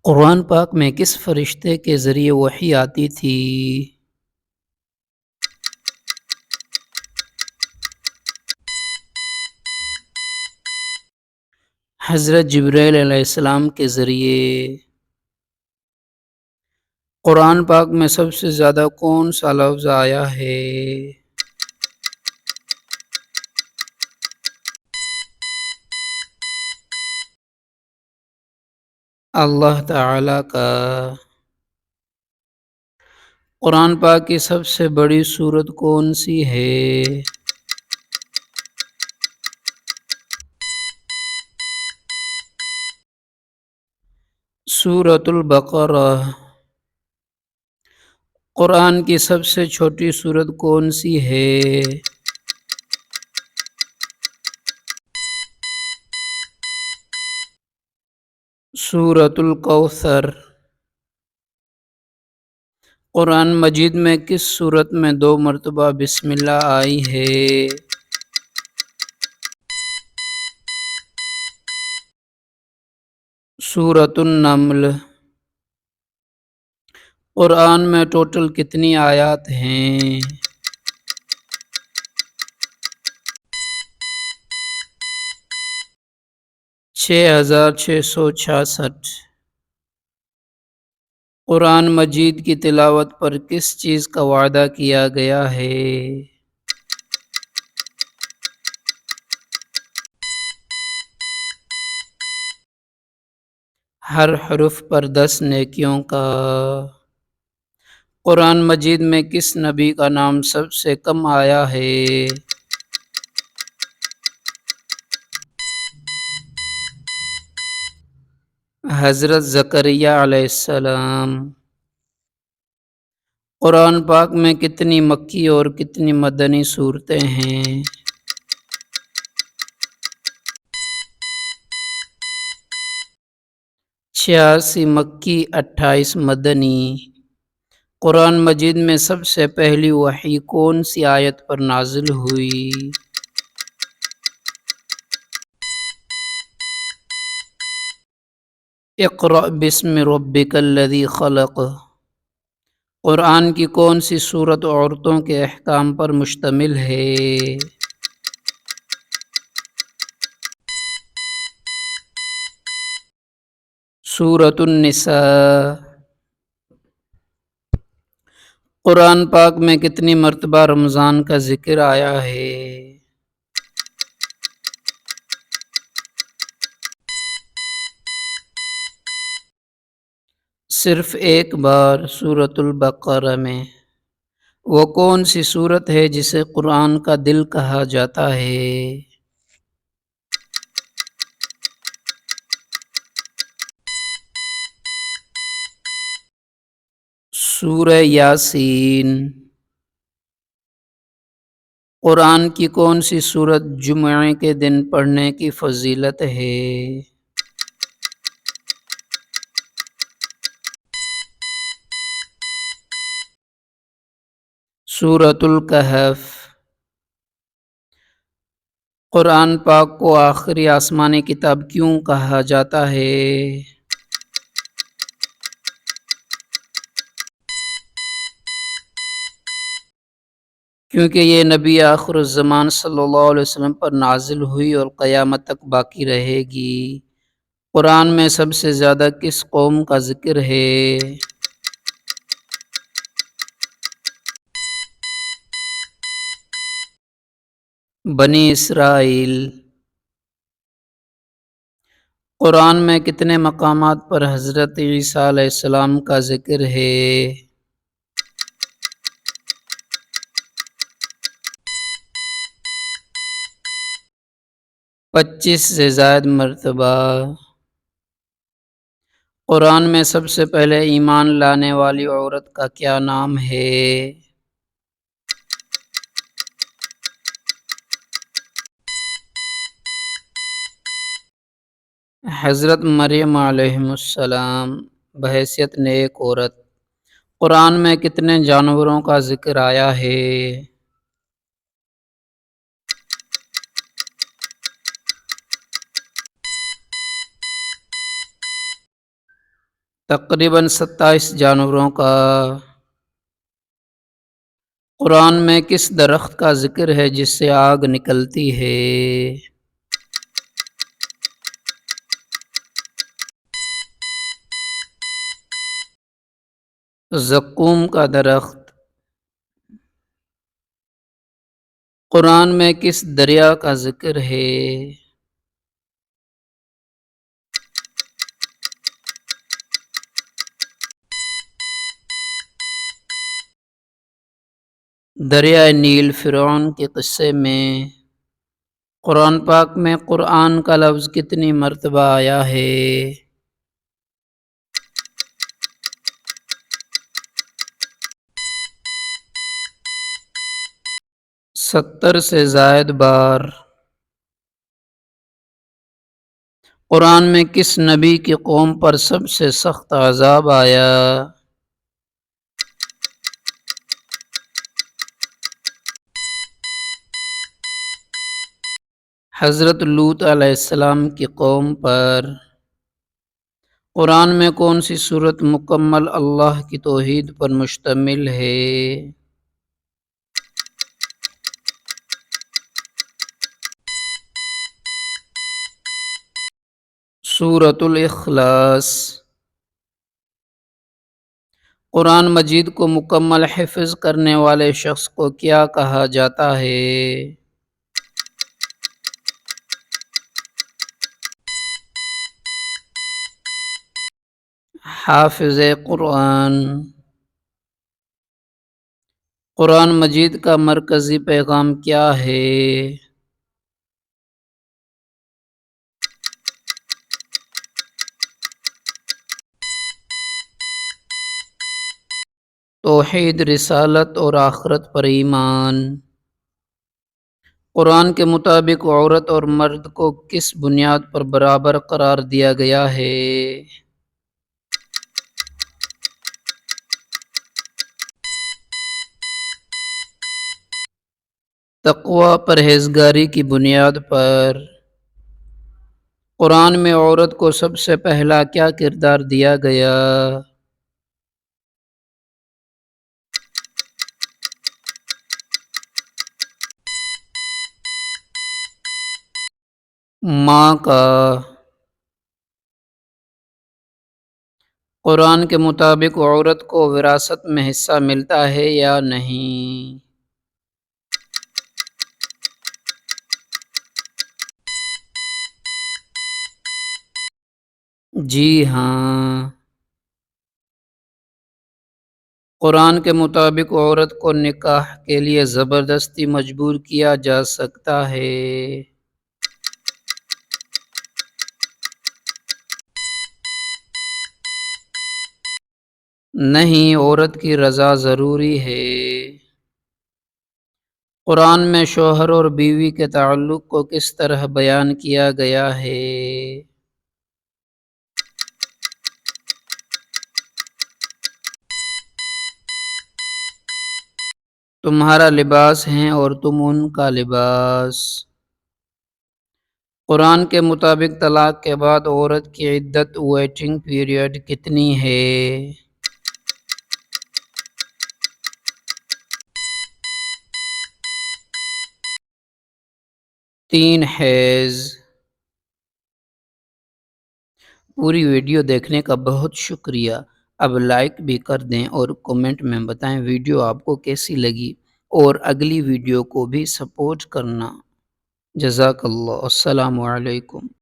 قرآن پاک میں کس فرشتے کے ذریعے وحی آتی تھی؟ حضرت جبرائیل علیہ السلام کے ذریعے۔ قرآن پاک میں سب سے زیادہ کون سا لفظ آیا ہے؟ اللہ تعالیٰ کا۔ قرآن پاک کی سب سے بڑی سورت کون سی ہے؟ سورۃ البقرہ۔ قرآن کی سب سے چھوٹی سورت کون سی ہے؟ سورۃ الکوثر۔ قرآن مجید میں کس سورت میں 2 مرتبہ بسم اللہ آئی ہے؟ سورۃ النمل۔ قرآن میں ٹوٹل کتنی آیات ہیں؟ 6666۔ قرآن مجید کی تلاوت پر کس چیز کا وعدہ کیا گیا ہے؟ ہر حرف پر 10 نیکیوں کا۔ قرآن مجید میں کس نبی کا نام سب سے کم آیا ہے؟ حضرت زکریا علیہ السلام۔ قرآن پاک میں کتنی مکی اور کتنی مدنی صورتیں ہیں؟ 86 مکی، 28 مدنی۔ قرآن مجید میں سب سے پہلی وحی کون سی آیت پر نازل ہوئی؟ اقرأ بسم ربک الذی خلق۔ قرآن کی کون سی سورت عورتوں کے احکام پر مشتمل ہے؟ سورۃ النساء۔ قرآن پاک میں کتنی مرتبہ رمضان کا ذکر آیا ہے؟ صرف ایک بار، سورۃ البقرہ میں۔ وہ کون سی سورت ہے جسے قرآن کا دل کہا جاتا ہے؟ سورہ یاسین۔ قرآن کی کون سی سورت جمعے کے دن پڑھنے کی فضیلت ہے؟ سورۃ الکہف۔ قرآن پاک کو آخری آسمانی کتاب کیوں کہا جاتا ہے؟ کیونکہ یہ نبی آخر الزمان صلی اللہ علیہ وسلم پر نازل ہوئی اور قیامت تک باقی رہے گی۔ قرآن میں سب سے زیادہ کس قوم کا ذکر ہے؟ بنی اسرائیل۔ قرآن میں کتنے مقامات پر حضرت عیسیٰ علیہ السلام کا ذکر ہے؟ 25 سے زائد مرتبہ۔ قرآن میں سب سے پہلے ایمان لانے والی عورت کا کیا نام ہے؟ حضرت مریم علیہ السلام بحیثیت نیک عورت۔ قرآن میں کتنے جانوروں کا ذکر آیا ہے؟ تقریباً 27 جانوروں کا۔ قرآن میں کس درخت کا ذکر ہے جس سے آگ نکلتی ہے؟ زقوم کا درخت۔ قرآن میں کس دریا کا ذکر ہے؟ دریائے نیل۔ فرعون کے قصے میں قرآن پاک میں قرآن کا لفظ کتنی مرتبہ آیا ہے؟ ستر سے زائد بار۔ قرآن میں کس نبی کی قوم پر سب سے سخت عذاب آیا؟ حضرت لوط علیہ السلام کی قوم پر۔ قرآن میں کون سی سورت مکمل اللہ کی توحید پر مشتمل ہے؟ سورۃ الاخلاص۔ قرآن مجید کو مکمل حفظ کرنے والے شخص کو کیا کہا جاتا ہے؟ حافظ قرآن۔ قرآن مجید کا مرکزی پیغام کیا ہے؟ توحید، رسالت اور آخرت پر ایمان۔ قرآن کے مطابق عورت اور مرد کو کس بنیاد پر برابر قرار دیا گیا ہے؟ تقوی، پرہیزگاری کی بنیاد پر۔ قرآن میں عورت کو سب سے پہلا کیا کردار دیا گیا؟ ماں کا۔ قرآن کے مطابق عورت کو وراثت میں حصہ ملتا ہے یا نہیں؟ جی ہاں۔ قرآن کے مطابق عورت کو نکاح کے لیے زبردستی مجبور کیا جا سکتا ہے؟ 'نہیں'، عورت کی رضا ضروری ہے۔ قرآن میں شوہر اور بیوی کے تعلق کو کس طرح بیان کیا گیا ہے؟ تمہارا لباس ہیں اور تم ان کا لباس۔ قرآن کے مطابق طلاق کے بعد عورت کی عدت ویٹنگ پیریڈ کتنی ہے؟ 3 حیض۔ پوری ویڈیو دیکھنے کا بہت شکریہ۔ اب لائک بھی کر دیں اور کومنٹ میں بتائیں ویڈیو آپ کو کیسی لگی اور اگلی ویڈیو کو بھی سپورٹ کرنا۔ جزاک اللہ۔ السلام علیکم۔